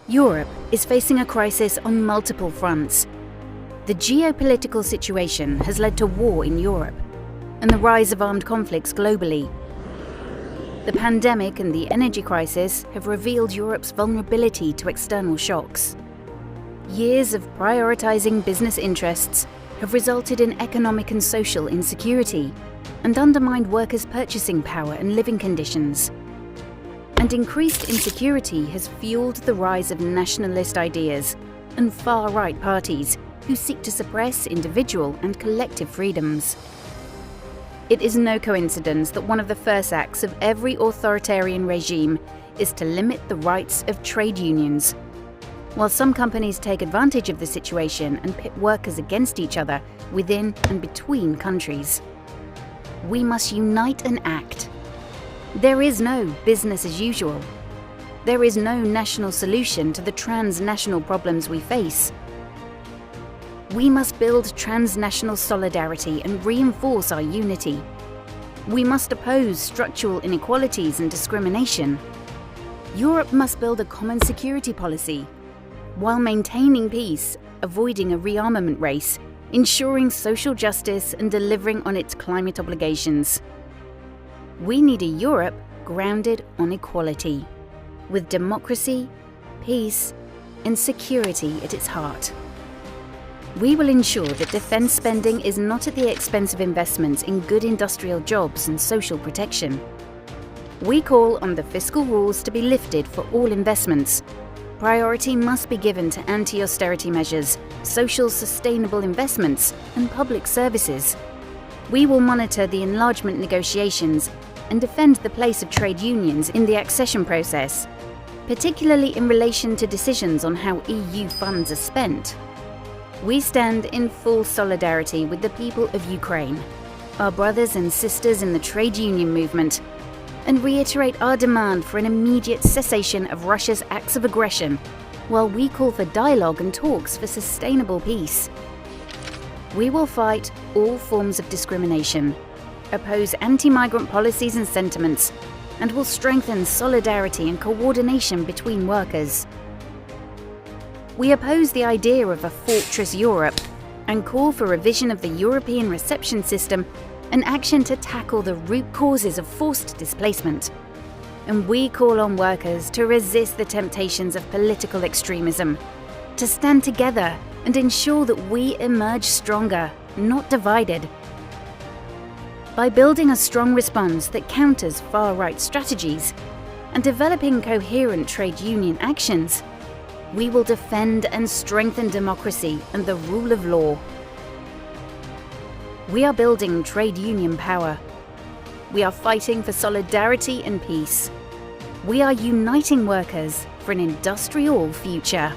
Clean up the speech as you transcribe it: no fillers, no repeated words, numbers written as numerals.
Europe is facing a crisis on multiple fronts. The geopolitical situation has led to war in Europe and the rise of armed conflicts globally. The pandemic and the energy crisis have revealed Europe's vulnerability to external shocks. Years of prioritising business interests have resulted in economic and social insecurity and undermined workers' purchasing power and living conditions. And increased insecurity has fueled the rise of nationalist ideas and far-right parties who seek to suppress individual and collective freedoms. It is no coincidence that one of the first acts of every authoritarian regime is to limit the rights of trade unions. While some companies take advantage of the situation and pit workers against each other within and between countries, we must unite and act. There is no business as usual. There is no national solution to the transnational problems we face. We must build transnational solidarity and reinforce our unity. We must oppose structural inequalities and discrimination. Europe must build a common security policy, while maintaining peace, avoiding a rearmament race, ensuring social justice and delivering on its climate obligations. We need a Europe grounded on equality, with democracy, peace, and security at its heart. We will ensure that defence spending is not at the expense of investments in good industrial jobs and social protection. We call on the fiscal rules to be lifted for all investments. Priority must be given to anti-austerity measures, social sustainable investments, and public services. We will monitor the enlargement negotiations and defend the place of trade unions in the accession process, particularly in relation to decisions on how EU funds are spent. We stand in full solidarity with the people of Ukraine, our brothers and sisters in the trade union movement, and reiterate our demand for an immediate cessation of Russia's acts of aggression, while we call for dialogue and talks for sustainable peace. We will fight all forms of discrimination, oppose anti-migrant policies and sentiments, and will strengthen solidarity and coordination between workers. We oppose the idea of a fortress Europe and call for revision of the European reception system and action to tackle the root causes of forced displacement. And we call on workers to resist the temptations of political extremism, to stand together and ensure that we emerge stronger, not divided. By building a strong response that counters far-right strategies and developing coherent trade union actions, we will defend and strengthen democracy and the rule of law. We are building trade union power. We are fighting for solidarity and peace. We are uniting workers for an IndustriAll future.